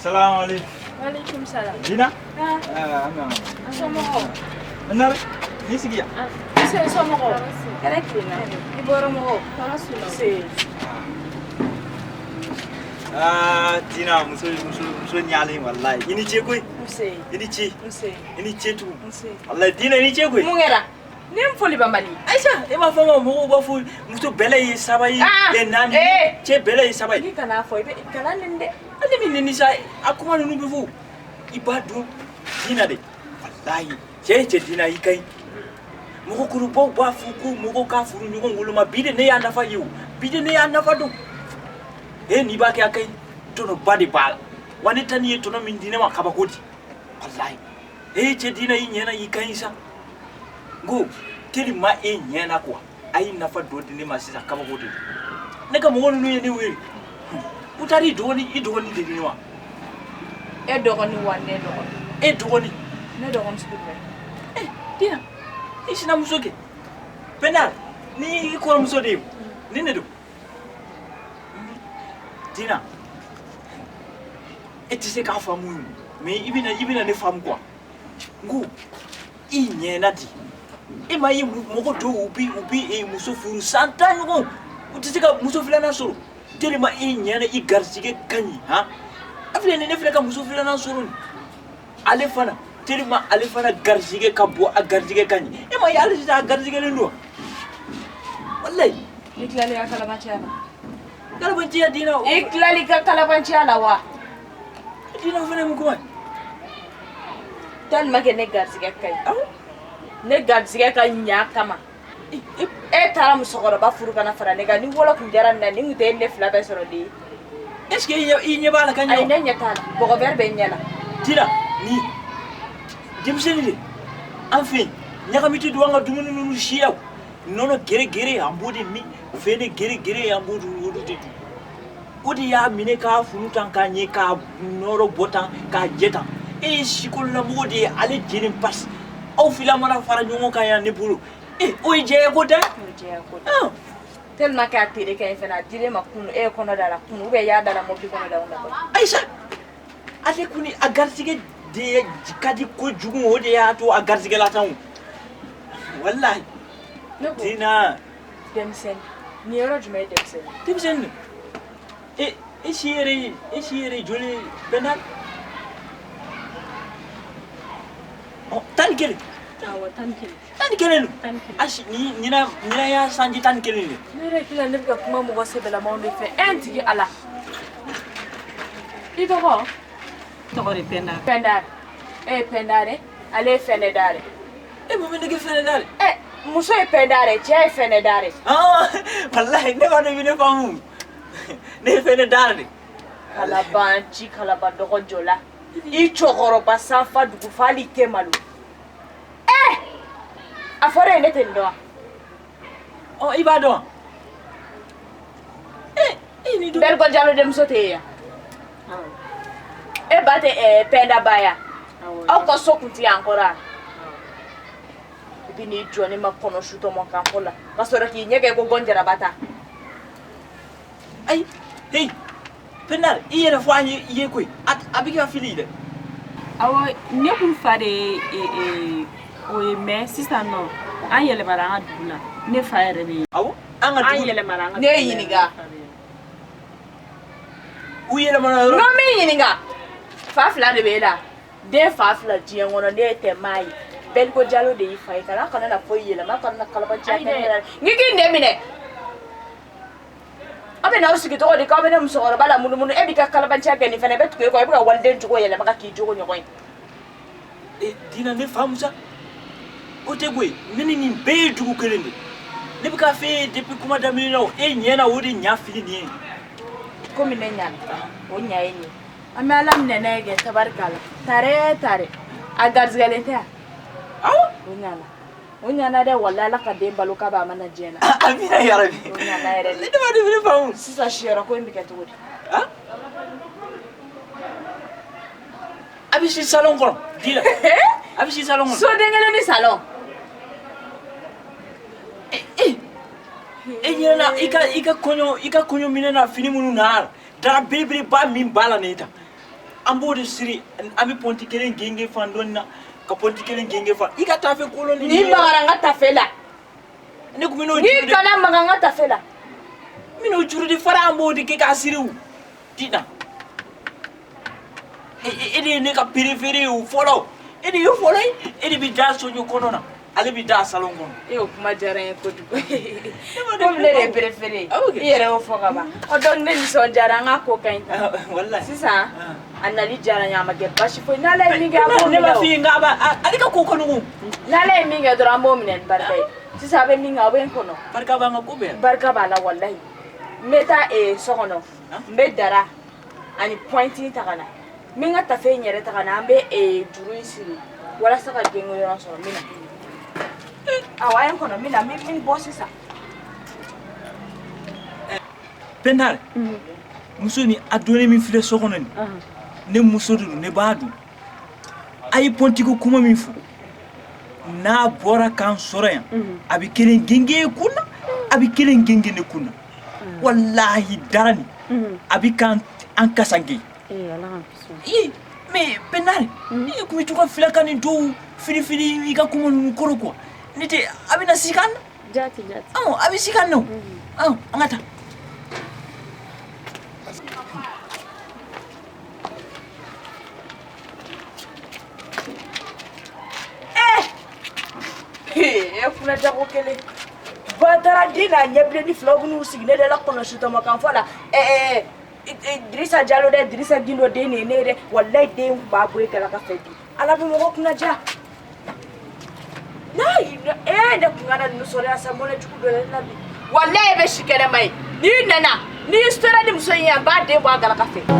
Assalamu alaikum. Walaikum salam. Dina? Ana. Somoko. Anar, ni sigiya. Se somoko. Kare kina. Iboro mo. Tarasulo. Se. Dina muso nyale wallahi. Ini ce koi? Se. Ini ce. Se. Ini ce tu. Se. Wallahi Dina ini ce koi? Mungera. Nem foli bambali. Aisha, ema fama mo ba fu muso bele sabai e nani. Ce bele sabai. Ni kana foi be kana nende. Ale min ni sa akuma nunu be fu. Ibadu Dina de. Wallahi, ce Dina yi kai. Mugo kuru ba fuku mugo ka furu nyugo nguluma bide ne ya nafa yu. Bide ne ya nafa do. Ni ba ke akai tono badi bal. Wani tani ye tono min Dina ma kaba koti. Wallahi. Ce Dina yi nyena yi kai sa. Go teli ma nyena kwa. Ai nafa do Dina ma sisa kaba koti. Ne ka mo nu ye ni we. Utari doni idoni de Dina wa. Dogoni wanne dogoni. Dogoni. Ne dogoni sibbe. Dina. Isina musoke. Pena ni ko muso de. Ni ne do. Dina. Etise ka famu. Me ibina ne famu kwa. Ngu nyena di. Ma yi moko to ubi muso furu santan ngo. Utise ka muso filana soro. Tele ma nyena garsige kanyi ha. Afile ne file ka muso filana soro. Ale fana tellement ale fana garsige ka bo a garsige kanyi. Ma ya ale sa garsige le ndo. Wallahi iklali ka kalabanchiala. Kalabanchiya Dina. Iklali ka kalabanchiala wa. Dina fana mu kuma. Tellement que ne garsige kai. Ne garsige ka nya kama. Tara musokoro ba furu kana fara ne ga ni wolo kun jara na ni ngute le fla ba soro di. Est-ce que il n'y bala kanyo? Ay ne nyata bogo verbe nyala. Dina ni dimseni de. Enfin, nyakamiti duanga dumunu nunu shiyaw. Nono gere ambodi mi fene gere ambodi woduti. Odi ya mine ka funutan ka nye ka noro botan ka jetan. Shikol na modi ale jinin pass. Au fila mana fara nyongo ka ya ne bulu. Oy je ko da? Je ko. Tellement que atire ka fena dire makunu kono dala kunu be ya dala mobi kono da wona. Aisha. Ate kuni agarsige de kadi ko jugu odi ya to agarsige la tan. Wallahi. Dina. Demsen. Ni ro jume demsen. Demsen. Eshire joli benal. Oh, tan kele. Awa tan kele. Tan kele. Ashi ni na ya sanji tan kele ni. Ne re kila ne ka kuma mo se bela mo nde fe entigi ala. Ito ko. To ko rependa. Pendare. Pendare. Ale fene dare. Mo me ndege fene dare. Muso pendare, che fene dare. Wallahi ne ba ne famu. Ne fene dare. Kalabanchi kalabadogo jola. I chogoro basafa dugu fali kemalu. Afore ne tendo. Ibadon. Ini do. Bergo jalo dem soteya. Bate penda baya. Au ko sokuti ankora. Bini joni ma kono shuto mo kampola. Pastora ki nyege go gonjera bata. Hey, penal iyere fo anyi iye koy. Abiki afili de. Awo ne kun fare o me sister no. An yele maranga duna. Ne fare ne. Awo an ga An yele maranga. Ne yiniga. U yele maranga. No me yiniga. Fafla de bela. De fafla jiengono de te mai. Belgo jalo de ifai kala kana na foyela ma kana kalabanchi akene. Ngiki ndemine. Abe na usiki to de ka be na musoro bala munu ebika kalabanchi akene fene betu ko ebuka walden jugo yele maka ki jugo nyokoy. Dina ne famusa. Otegwe nini ni be jugo kelende. Ne bika fe depuis kuma da milino nyena wodi nya fili ni. Komi ne nyana. O nyaeni. Ame alam nenege tabarkala. Tare. Agarzgalente. Awo Unyana de wala la ka demba lo ka ba mana jena. Amina ya rabbi. Unyana yere. Ne ma de famu. Sisa shira ko mbike to wodi. Abishi salon ko. Dila. Abishi salon ko. So dengele ni salon. Nyena ika konyo minena fini munu na. Dara bibiri ba min bala neta. ambo de siri ami ponti kelen genge fandonna ka ponti kelen genge fa ika tafe koloni ni magara ngata fela ne kumino ni kana magara ngata fela mino juru de fara ambo de ke ka siriu dina edi ne ka periferi u follow edi yo follow edi bi da soñu konona ale bi da salon kono e o kuma jara ko du ko ne de préféré yere o foga ba o don ne ni so jara nga ko kain wallahi sisa anali jara nya ma ge bashi fo na lay mi ga mo ne ma fi nga ba ali ka ko kono na lay mi ga dora mo minen barkay sisa be mi nga ben kono barka ba nga ko be barka ba la wallahi meta e sokono mbe dara ani pointing takana minga tafe nyere takana ambe e juru isiri wala saka gengo yo so mina awayen kono mina min bossi sa pendal muso ni adone min file sokono ni ne muso du ne badu ay pontigo kuma min fu na bora kan soroyan abi kelen genge kunna abi kelen genge ne kunna wallahi darani abi kan an kasange ala mais pendal ni kuma tuka file kan do fili ka kuma nu koro ko nite abina sikan jati abi sikan no angata kuna jago kele badara dina nyeble ni flogu nu signe de la kono shito makan fola Drissa Diallo de Drissa Gindo de ne de wallahi de babu kala ka fedi ala bi mo kuna ja na da kuna da nu sore asa mo na juku do na bi wallahi be shikere mai ni nana ni story di muso yin ba de ba kala ka fedi